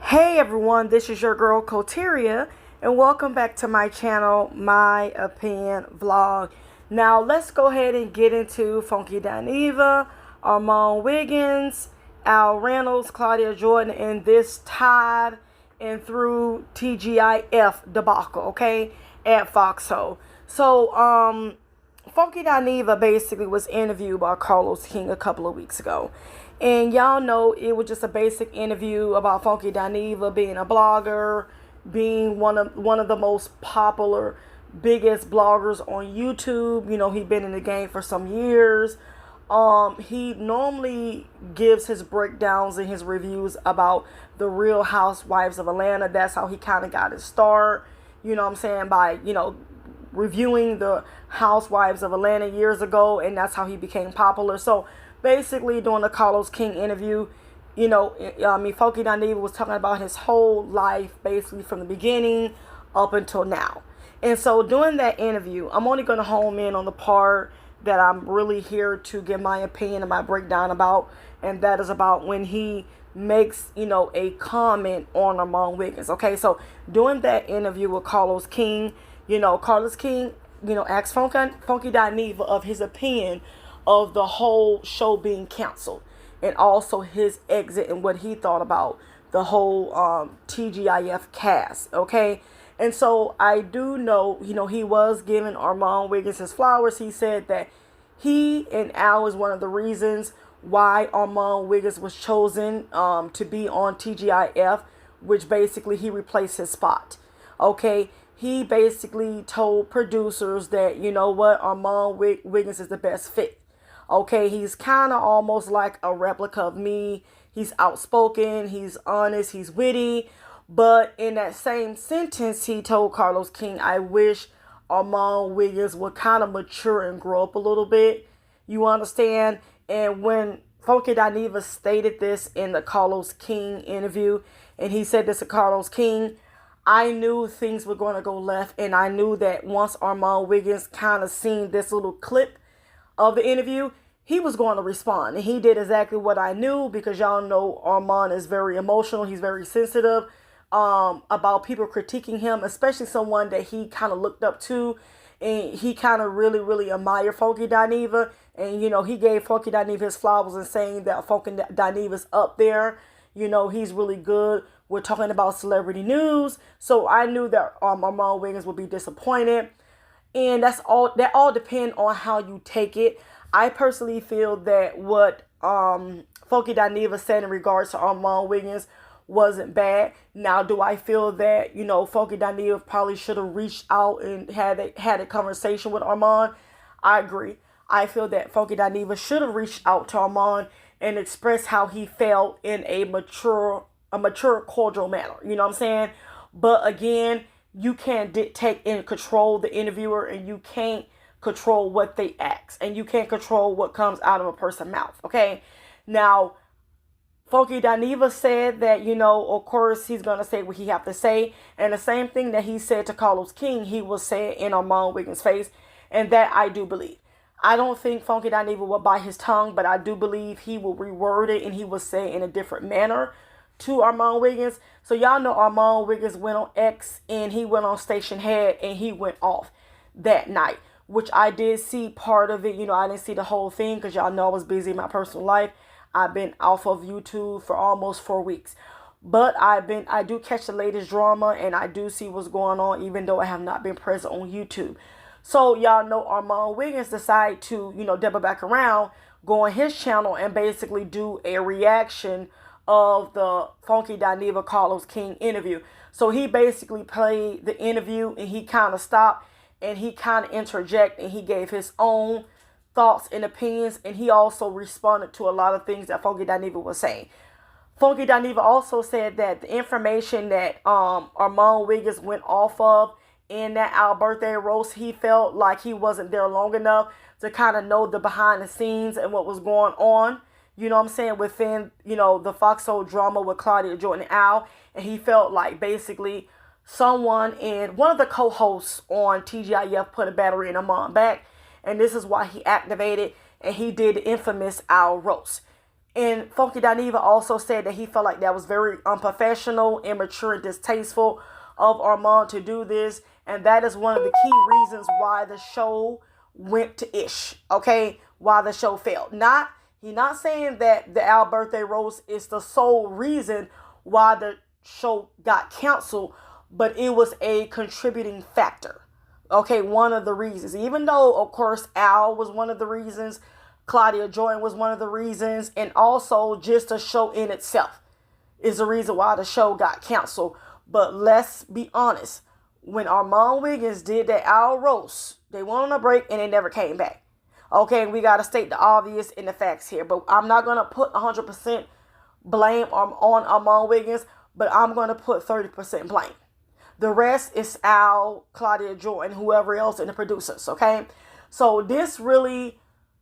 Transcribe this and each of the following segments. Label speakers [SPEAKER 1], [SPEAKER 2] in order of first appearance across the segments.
[SPEAKER 1] Hey everyone, this is your girl Coteria, and welcome back to my channel, My Opinion Vlog. Now let's go ahead and get into Funky Dineva, Armon Wiggins, Al Reynolds, Claudia Jordan, and this tied and through TGIF debacle, okay, at Foxhole. So, Funky Dineva basically was interviewed by Carlos King a couple of weeks ago. And y'all know it was just a basic interview about Funky Dineva being a blogger, being one of the most popular, biggest bloggers on YouTube. You know, he's been in the game for some years. He normally gives his breakdowns and his reviews about the Real Housewives of Atlanta. That's how he kind of got his start. You know what I'm saying? By, reviewing the Housewives of Atlanta years ago, and that's how he became popular. So basically, during the Carlos King interview, Funky Dineva was talking about his whole life, basically from the beginning up until now. And so during that interview, I'm only going to home in on the part that I'm really here to give my opinion and my breakdown about, and that is about when he makes, a comment on Armon Wiggins. Okay, so during that interview with Carlos King, Carlos King, asked Funky Dineva of his opinion of the whole show being canceled, and also his exit and what he thought about the whole TGIF cast. Okay, and so I do know, he was giving Armon Wiggins his flowers. He said that he and Al is one of the reasons why Armon Wiggins was chosen to be on TGIF, which basically he replaced his spot. Okay, he basically told producers that, Armon Wiggins is the best fit. Okay, he's kind of almost like a replica of me. He's outspoken, he's honest, he's witty. But in that same sentence, he told Carlos King, I wish Armon Wiggins would kind of mature and grow up a little bit. You understand? And when Funky Dineva stated this in the Carlos King interview, and he said this to Carlos King, I knew things were going to go left, and I knew that once Armon Wiggins kind of seen this little clip of the interview, he was going to respond. And he did exactly what I knew, because y'all know Armon is very emotional. He's very sensitive about people critiquing him, especially someone that he kind of looked up to. And he kind of really, really admired Funky Dineva. And, he gave Funky Dineva his flowers and saying that Funky Dineva's up there. He's really good. We're talking about celebrity news. So I knew that Armon Wiggins would be disappointed. And that all depends on how you take it. I personally feel that what Funky Dineva said in regards to Armon Wiggins wasn't bad. Now, do I feel that, Funky Dineva probably should have reached out and had a conversation with Armon? I agree. I feel that Funky Dineva should have reached out to Armon and expressed how he felt in a mature, cordial manner. You know what I'm saying? But again, you can't dictate and control the interviewer, and you can't control what they ask, and you can't control what comes out of a person's mouth. Okay? Now, Funky Dineva said that, of course, he's going to say what he have to say. And the same thing that he said to Carlos King, he will say in Armon Wiggins' face. And that I do believe. I don't think Funky Dineva will bite his tongue, but I do believe he will reword it and he will say it in a different manner to Armon Wiggins. So y'all know Armon Wiggins went on X and he went on Station Head and he went off that night, which I did see part of it. I didn't see the whole thing because y'all know I was busy in my personal life. I've been off of YouTube for almost 4 weeks. But I do catch the latest drama, and I do see what's going on, even though I have not been present on YouTube. So y'all know Armon Wiggins decided to, double back around, go on his channel and basically do a reaction of the Funky Dineva Carlos King interview. So he basically played the interview and he kind of stopped and he kind of interjected and he gave his own thoughts and opinions, and he also responded to a lot of things that Funky Dineva was saying. Funky Dineva also said that the information that Armon Wiggins went off of in that Al birthday roast, he felt like he wasn't there long enough to kind of know the behind the scenes and what was going on, within, the Foxhole drama with Claudia Jordan and Al. And he felt like basically someone and one of the co-hosts on TGIF put a battery in Armon back. And this is why he activated and he did the infamous Al roast. And Funky Dineva also said that he felt like that was very unprofessional, immature, and distasteful of Armon to do this. And that is one of the key reasons why the show went to ish. Okay? Why the show failed. He's not saying that the Al birthday roast is the sole reason why the show got canceled, but it was a contributing factor. Okay, one of the reasons. Even though, of course, Al was one of the reasons, Claudia Jordan was one of the reasons, and also just the show in itself is the reason why the show got canceled. But let's be honest. When Armon Wiggins did that Al roast, they went on a break and they never came back. Okay, we got to state the obvious in the facts here. But I'm not going to put 100% blame on Armon Wiggins, but I'm going to put 30% blame. The rest is Al, Claudia Jordan, whoever else, and the producers, okay? So this really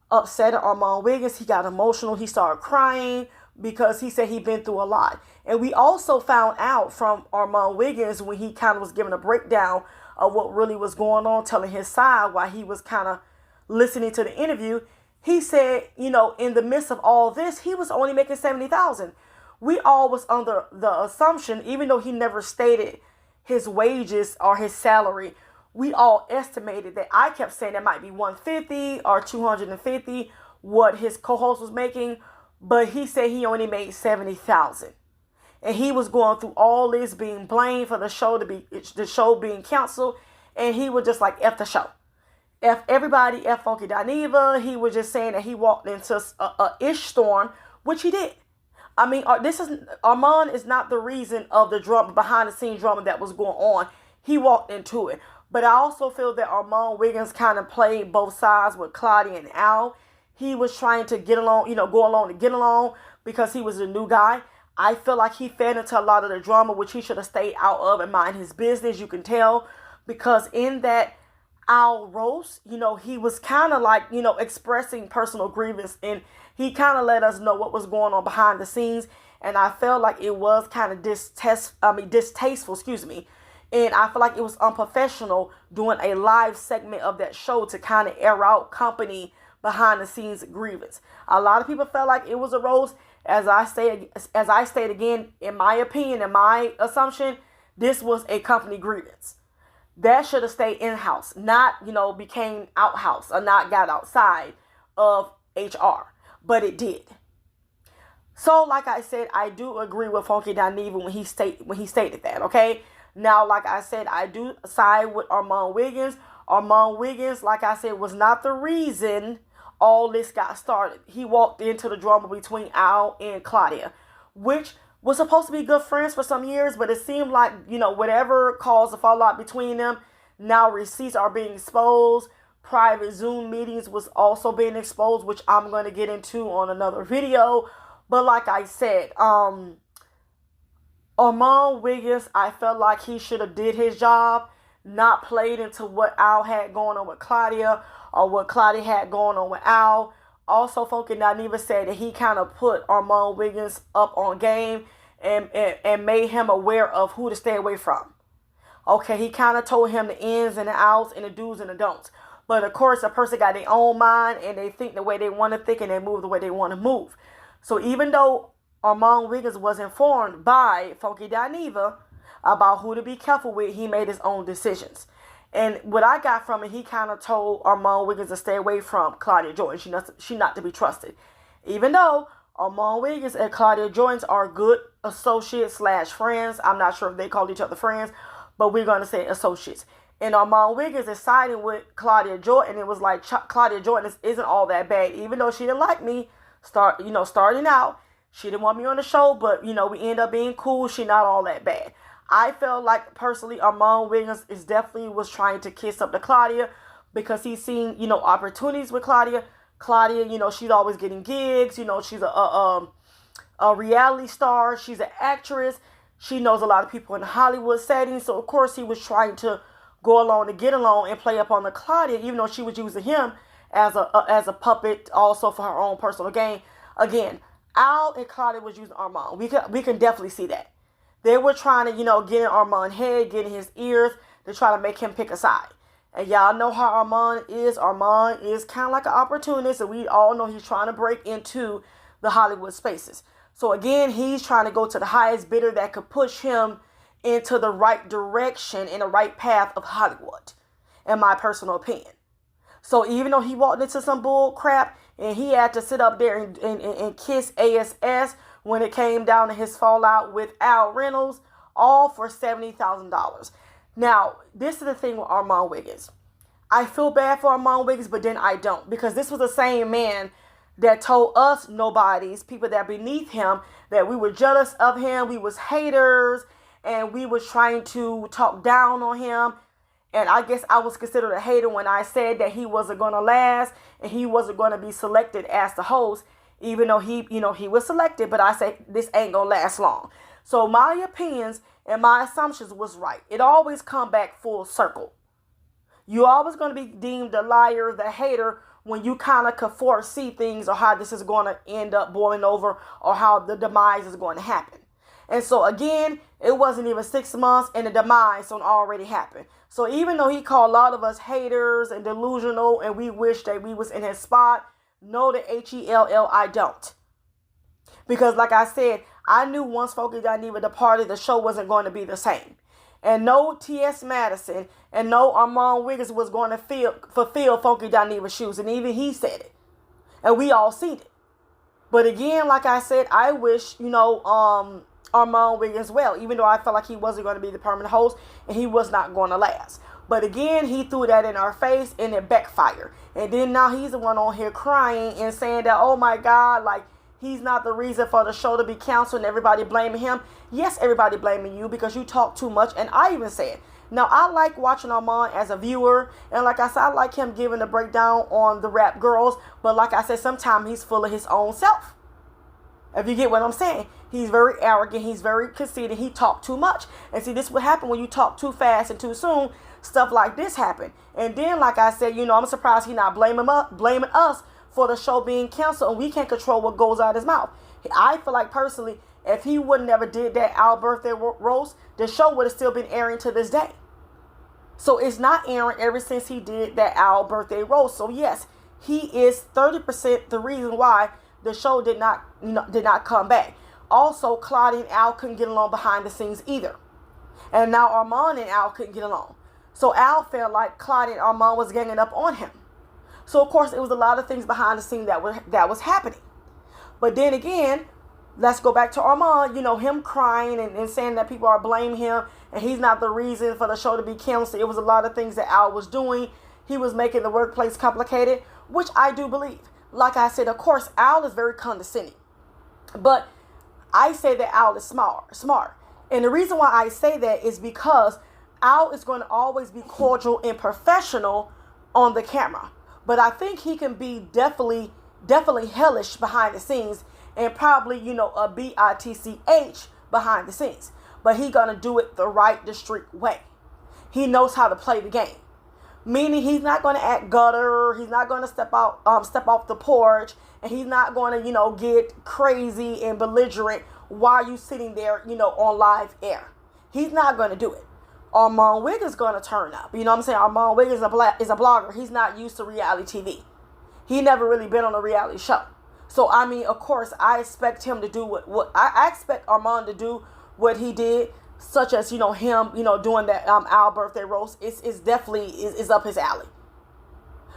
[SPEAKER 1] upset Armon Wiggins. He got emotional. He started crying because he said he'd been through a lot. And we also found out from Armon Wiggins when he kind of was giving a breakdown of what really was going on, telling his side while he was kind of listening to the interview. He said, in the midst of all this, he was only making $70,000. We all was under the assumption, even though he never stated his wages or his salary, we all estimated that. I kept saying that might be $150 or $250 what his co-host was making, but he said he only made $70,000, and he was going through all this, being blamed for the show being canceled, and he was just like, F the show, F everybody, F Funky Dineva. He was just saying that he walked into a ish storm, which he did. I mean, Armon is not the reason of the drama, behind the scenes drama that was going on. He walked into it. But I also feel that Armon Wiggins kind of played both sides with Claudia and Al. He was trying to get along, go along to get along because he was a new guy. I feel like he fed into a lot of the drama, which he should have stayed out of and mind his business. You can tell because in that Al roast, he was kind of like, expressing personal grievance, and he kind of let us know what was going on behind the scenes. And I felt like it was kind of distasteful, and I feel like it was unprofessional doing a live segment of that show to kind of air out company behind the scenes grievance. A lot of people felt like it was a roast. As I state again, in my opinion, in my assumption, this was a company grievance. That should have stayed in-house, not, became out-house or not got outside of HR. But it did. So, like I said, I do agree with Funky Dineva when he stated that, okay? Now, like I said, I do side with Armon Wiggins. Armon Wiggins, like I said, was not the reason all this got started. He walked into the drama between Al and Claudia, which was supposed to be good friends for some years, but it seemed like, whatever caused the fallout between them, now receipts are being exposed. Private Zoom meetings was also being exposed, which I'm going to get into on another video. But like I said, Armon Wiggins, I felt like he should have did his job, not played into what Al had going on with Claudia or what Claudia had going on with Al. Also, Funky Dineva said that he kind of put Armon Wiggins up on game and made him aware of who to stay away from. Okay, he kind of told him the ins and the outs and the do's and the don'ts. But of course, a person got their own mind and they think the way they want to think and they move the way they want to move. So even though Armon Wiggins was informed by Funky Dineva about who to be careful with, he made his own decisions. And what I got from it, he kind of told Armon Wiggins to stay away from Claudia Jordan. She not to be trusted. Even though Armon Wiggins and Claudia Jordan are good associates / friends. I'm not sure if they call each other friends, but we're going to say associates. And Armon Wiggins is siding with Claudia Jordan. It was like Claudia Jordan isn't all that bad. Even though she didn't like me starting out, she didn't want me on the show, but, we end up being cool. She not all that bad. I felt like, personally, Armon Wiggins definitely was trying to kiss up to Claudia because he's seen, opportunities with Claudia. Claudia, she's always getting gigs. She's a reality star. She's an actress. She knows a lot of people in the Hollywood setting. So, of course, he was trying to go along to get along and play up on the Claudia, even though she was using him as a puppet also for her own personal gain. Again, Al and Claudia was using Armon. We can definitely see that. They were trying to, get in Armon's head, get in his ears to try to make him pick a side. And y'all know how Armon is. Armon is kind of like an opportunist, and we all know he's trying to break into the Hollywood spaces. So again, he's trying to go to the highest bidder that could push him into the right direction, in the right path of Hollywood, in my personal opinion. So even though he walked into some bull crap and he had to sit up there and kiss ASS when it came down to his fallout with Al Reynolds, all for $70,000. Now, this is the thing with Armon Wiggins. I feel bad for Armon Wiggins, but then I don't, because this was the same man that told us nobodies, people that beneath him, that we were jealous of him, we was haters, and we was trying to talk down on him. And I guess I was considered a hater when I said that he wasn't going to last and he wasn't going to be selected as the host, even though he was selected. But I said, this ain't going to last long. So my opinions and my assumptions was right. It always come back full circle. You always going to be deemed a liar, the hater, when you kind of can foresee things or how this is going to end up boiling over or how the demise is going to happen. And so again, it wasn't even 6 months and the demise already happened. So even though he called a lot of us haters and delusional and we wish that we was in his spot, no, the HELL, I don't. Because like I said, I knew once Funky Dineva departed, the show wasn't going to be the same. And no T.S. Madison and no Armon Wiggins was going to fulfill Funky Dineva's shoes. And even he said it. And we all seen it. But again, like I said, I wish, Armon Wiggins well, even though I felt like he wasn't going to be the permanent host and he was not going to last. But again, he threw that in our face and it backfired. And then now he's the one on here crying and saying that, oh my God, like he's not the reason for the show to be canceled and everybody blaming him. Yes, everybody blaming you because you talk too much. And I even said, now I like watching Armon as a viewer. And like I said, I like him giving a breakdown on the rap girls. But like I said, sometimes he's full of his own self. If you get what I'm saying, he's very arrogant. He's very conceited. He talked too much. And see, this is what happened when you talk too fast and too soon. Stuff like this happen. And then, like I said, I'm surprised he's not blaming us for the show being canceled. And we can't control what goes out of his mouth. I feel like, personally, if he would never did that Al birthday roast, the show would have still been airing to this day. So it's not airing ever since he did that Al birthday roast. So yes, he is 30% the reason why the show did not come back. Also, Claudia and Al couldn't get along behind the scenes either. And now Armon and Al couldn't get along. So Al felt like Claudia and Armon was ganging up on him. So of course, it was a lot of things behind the scenes that was happening. But then again, let's go back to Armon, him crying and saying that people are blaming him and he's not the reason for the show to be canceled. It was a lot of things that Al was doing. He was making the workplace complicated, which I do believe. Like I said, of course, Al is very condescending. But I say that Al is smart. And the reason why I say that is because Al is going to always be cordial and professional on the camera. But I think he can be definitely hellish behind the scenes and probably, a bitch behind the scenes. But he going to do it the right, discreet way. He knows how to play the game. Meaning he's not going to act gutter. He's not going to step off the porch. And he's not going to, get crazy and belligerent while you sitting there, on live air. He's not going to do it. Armon Wiggins is going to turn up. You know what I'm saying? Armon Wiggins is a blogger. He's not used to reality TV. He never really been on a reality show. So, of course, I expect him to do what I expect Armon to do what he did, such as, him, doing that Al birthday roast. It's definitely is up his alley.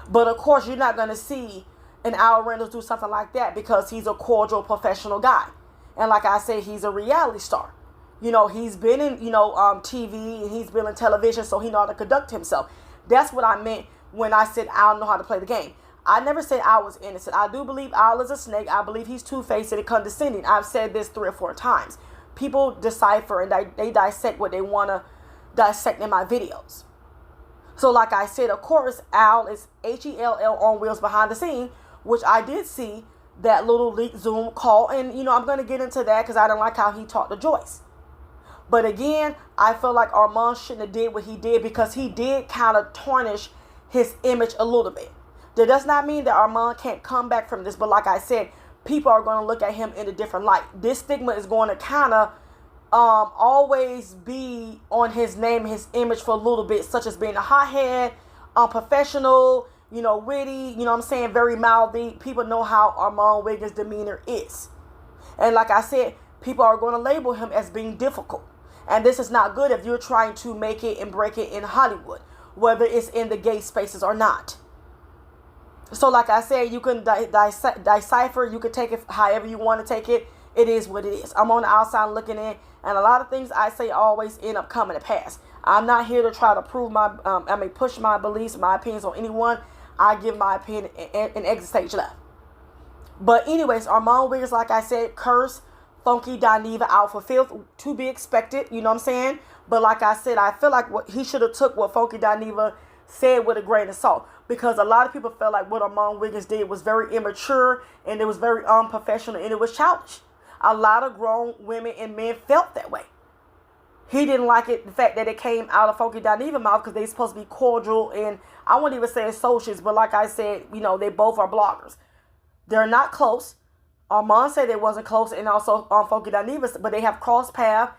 [SPEAKER 1] But, of course, you're not going to see an Al Reynolds do something like that because he's a cordial, professional guy. And like I said, he's a reality star. He's been in, TV and he's been in television, so he know how to conduct himself. That's what I meant when I said Al know how to play the game. I never said Al was innocent. I do believe Al is a snake. I believe he's two-faced and condescending. I've said this 3 or 4 times. People decipher and they dissect what they want to dissect in my videos. So like I said, of course, Al is HELL on wheels behind the scene, which I did see that little leak Zoom call. And, I'm going to get into that because I don't like how he talked to Joyce. But again, I feel like Armon shouldn't have did what he did because he did kind of tarnish his image a little bit. That does not mean that Armon can't come back from this. But like I said, people are going to look at him in a different light. This stigma is going to kind of always be on his name, his image for a little bit, such as being a hothead, unprofessional, witty, you know what I'm saying, very mouthy. People know how Armon Wiggins' demeanor is. And like I said, people are going to label him as being difficult. And this is not good if you're trying to make it and break it in Hollywood, whether it's in the gay spaces or not. So like I said, you can decipher, you can take it however you want to take it. It is what it is. I'm on the outside looking in, and a lot of things I say always end up coming to pass. I'm not here to try to prove push my beliefs, my opinions on anyone. I give my opinion and exit stage left. But anyways, Armon Wiggins, like I said, cursed Funky Dineva out for filth, to be expected, you know what I'm saying? But like I said, I feel like what he should have took what Funky Dineva said with a grain of salt, because a lot of people felt like what Armon Wiggins did was very immature and it was very unprofessional and it was childish. A lot of grown women and men felt that way. He didn't like it, the fact that it came out of Funky Dineva's mouth, because they're supposed to be cordial and I wouldn't even say associates, but like I said, they both are bloggers. They're not close. Armon said they wasn't close, and also Funky Dineva, but they have crossed paths.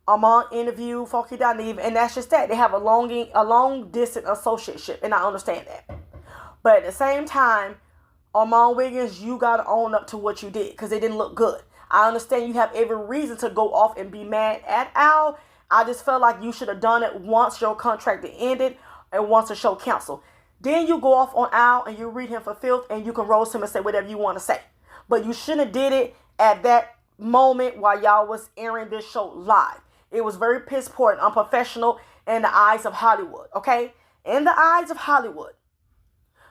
[SPEAKER 1] Armon interviewed Funky Dineva, and that's just that. They have a long distance associateship, and I understand that. But at the same time, Armon Wiggins, you got to own up to what you did, because it didn't look good. I understand you have every reason to go off and be mad at Al. I just felt like you should have done it once your contract ended and once the show canceled. Then you go off on Al and you read him for filth, and you can roast him and say whatever you want to say. But you shouldn't have did it at that moment while y'all was airing this show live. It was very piss poor and unprofessional in the eyes of Hollywood, okay? In the eyes of Hollywood.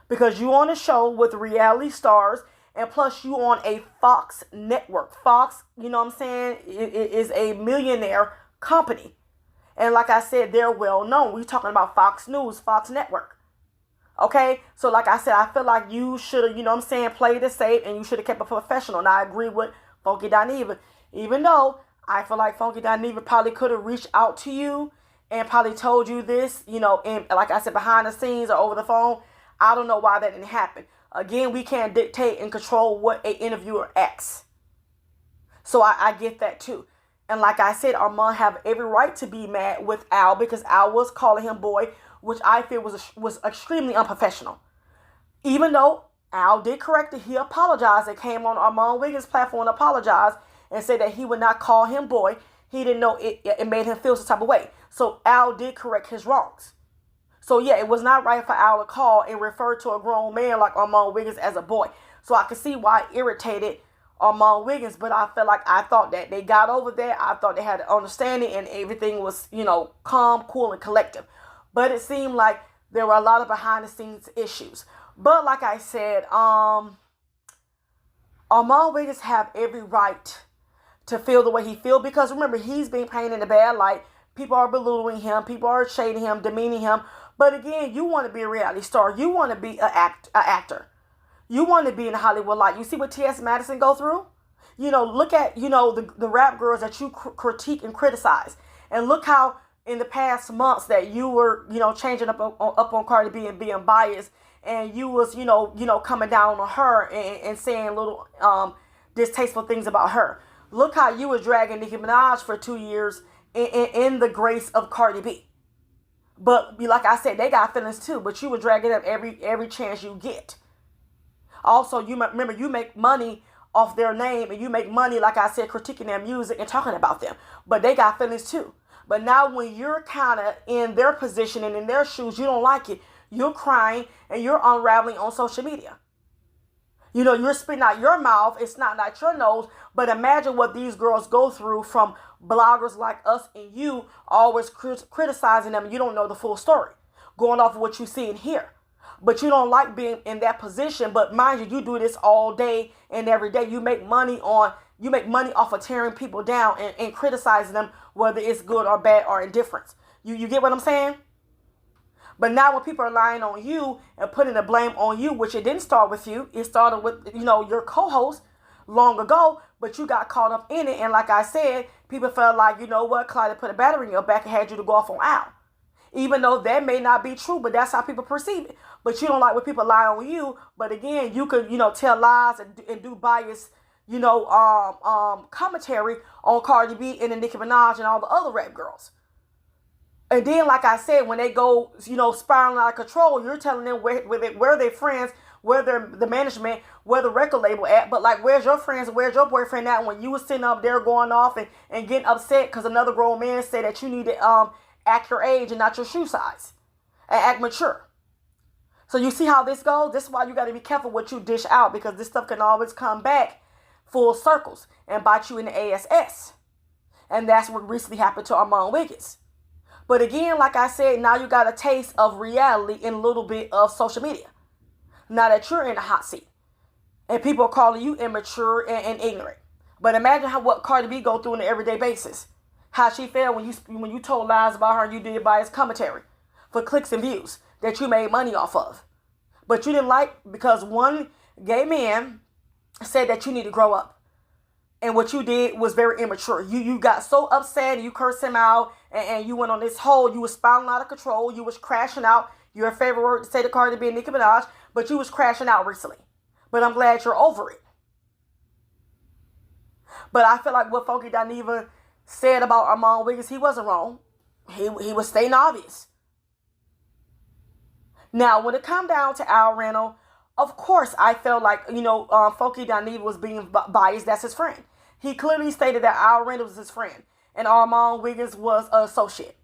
[SPEAKER 1] Because you on a show with reality stars, and plus you on a Fox network. Fox, you know what I'm saying, is a millionaire company. And like I said, they're well known. We're talking about Fox News, Fox Network. Okay, so like I said, I feel like you should have, you know what I'm saying, played it safe, and you should have kept it professional. And I agree with Funky Dineva, even though I feel like Funky Dineva probably could have reached out to you and probably told you this, and like I said, behind the scenes or over the phone. I don't know why that didn't happen. Again, we can't dictate and control what an interviewer asks. So I get that too. And like I said, Armon have every right to be mad with Al, because Al was calling him boy, which I feel was extremely unprofessional. Even though Al did correct it, he apologized and came on Armon Wiggins' platform and apologized and said that he would not call him boy. He didn't know it made him feel some type of way. So Al did correct his wrongs. So yeah, it was not right for Al to call and refer to a grown man like Armon Wiggins as a boy. So I could see why it irritated Armon Wiggins, but I thought that they got over that. I thought they had an understanding and everything was, calm, cool, and collective. But it seemed like there were a lot of behind the scenes issues. But like I said, Armon Wiggins have every right to feel the way he feels, because remember, he's being painted in a bad light. People are belittling him. People are shading him, demeaning him. But again, you want to be a reality star. You want to be an actor. You want to be in the Hollywood light. You see what T.S. Madison go through? Look at, the rap girls that you critique and criticize. And look how in the past months that you were, changing up on Cardi B and being biased. And you was, coming down on her and saying little distasteful things about her. Look how you were dragging Nicki Minaj for 2 years in the grace of Cardi B. But like I said, they got feelings too. But you were dragging them every chance you get. Also, you remember, you make money off their name, and you make money, like I said, critiquing their music and talking about them. But they got feelings too. But now when you're kind of in their position and in their shoes, you don't like it. You're crying and you're unraveling on social media. You're spitting out your mouth. It's not like your nose. But imagine what these girls go through from bloggers like us and you always criticizing them. And you don't know the full story. Going off of what you see and hear. But you don't like being in that position. But mind you, you do this all day and every day. You make money off of tearing people down and criticizing them, whether it's good or bad or indifference. You get what I'm saying? But now when people are lying on you and putting the blame on you, which it didn't start with you, it started with, your co-host long ago, but you got caught up in it. And like I said, people felt like, Clyde put a battery in your back and had you to go off on Al. Even though that may not be true, but that's how people perceive it. But you don't like when people lie on you. But again, you could, tell lies and do bias, commentary on Cardi B and the Nicki Minaj and all the other rap girls. And then, like I said, when they go, spiraling out of control, you're telling them where their friends, where the management, where the record label at. But like, where's your friends? Where's your boyfriend at? When you was sitting up there going off and getting upset because another grown man said that you need to act your age and not your shoe size, and act mature. So you see how this goes? This is why you got to be careful what you dish out, because this stuff can always come back full circles and bite you in the ass. And that's what recently happened to Armon Wiggins. But again, like I said, now you got a taste of reality and a little bit of social media. Now that you're in the hot seat and people are calling you immature and ignorant. But imagine what Cardi B go through on an everyday basis. How she felt when you told lies about her and you did biased commentary for clicks and views that you made money off of. But you didn't like because one gay man said that you need to grow up. And what you did was very immature. You got so upset and you cursed him out and you went on this whole, you was spiraling out of control. You was crashing out. Your favorite word to say to Cardi B and Nicki Minaj, but you was crashing out recently. But I'm glad you're over it. But I feel like what Funky Dineva said about Armon Wiggins, he wasn't wrong. He was stating obvious. Now, when it come down to Al Reynolds, of course, I felt like, Funky Dineva was being biased. That's his friend. He clearly stated that Al Reynolds was his friend and Armon Wiggins was an associate.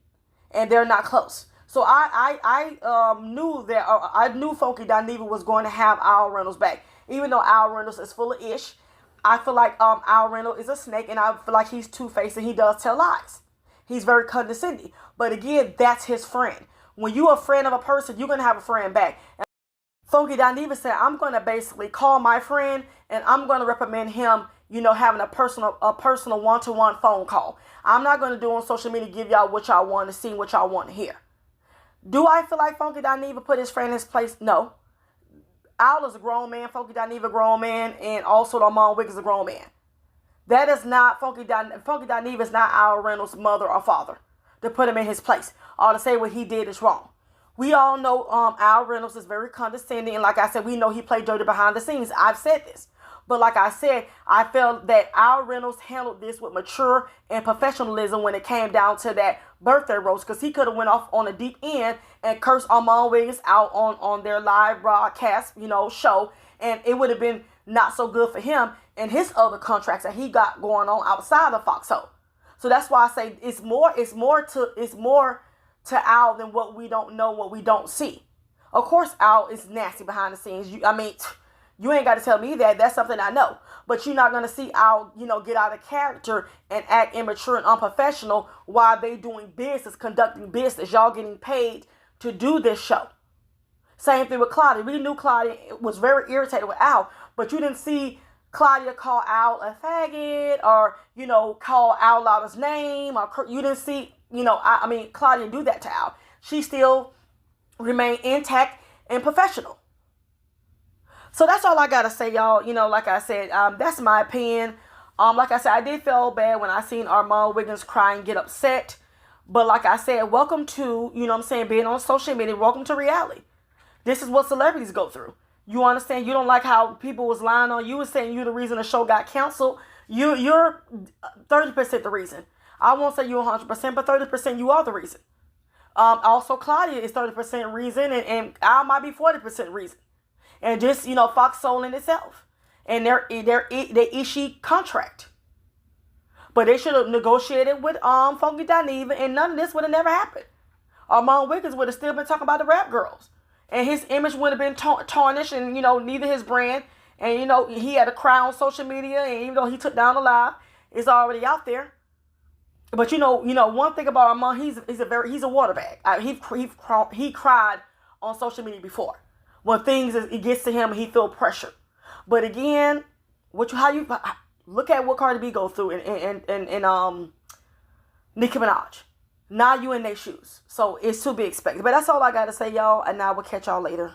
[SPEAKER 1] And they're not close. So I knew Funky Dineva was going to have Al Reynolds back. Even though Al Reynolds is full of ish, I feel like Al Reynolds is a snake, and I feel like he's two-faced and he does tell lies. He's very condescending. But again, that's his friend. When you're a friend of a person, you're going to have a friend back. And Funky Dineva said, I'm going to basically call my friend and I'm going to recommend him, having a personal one-to-one phone call. I'm not going to do on social media, give y'all what y'all want to see, what y'all want to hear. Do I feel like Funky Dineva put his friend in his place? No. Al is a grown man, Funky Dineva a grown man, and also Armon Wiggins is a grown man. That is not Funky Dineva is not Al Reynolds' mother or father to put him in his place or to say what he did is wrong. We all know Al Reynolds is very condescending, and like I said, we know he played dirty behind the scenes. I've said this. But like I said, I felt that Al Reynolds handled this with mature and professionalism when it came down to that birthday roast, because he could have went off on a deep end and cursed Armon Wiggins out on their live broadcast, show, and it would have been not so good for him and his other contracts that he got going on outside of Foxhole. So that's why I say it's more to Al than what we don't know, what we don't see. Of course, Al is nasty behind the scenes. You ain't got to tell me that. That's something I know. But you're not going to see Al, get out of character and act immature and unprofessional while they doing business, conducting business. Y'all getting paid to do this show. Same thing with Claudia. We knew Claudia was very irritated with Al, but you didn't see Claudia call Al a faggot or, call Al out his name. Or you didn't see, Claudia do that to Al. She still remained intact and professional. So that's all I got to say, y'all. Like I said, that's my opinion. Like I said, I did feel bad when I seen Armon Wiggins cry and get upset. But like I said, welcome to, being on social media. Welcome to reality. This is what celebrities go through. You understand? You don't like how people was lying on you and saying you're the reason the show got canceled. You're 30% the reason. I won't say you're 100%, but 30% you are the reason. Also, Claudia is 30% reason, and I might be 40% reason. And just, Foxhole in itself. And their Ishi contract. But they should have negotiated with Funky Dineva, and none of this would have never happened. Armon Wiggins would have still been talking about the rap girls. And his image would have been tarnished, and, neither his brand. And, he had to cry on social media, and even though he took down the live, it's already out there. But, one thing about Armon, he's a water bag. He cried on social media before. When it gets to him, he feel pressure. But again, how you look at what Cardi B go through and Nicki Minaj. Now you in their shoes. So it's to be expected. But that's all I got to say, y'all. And I will catch y'all later.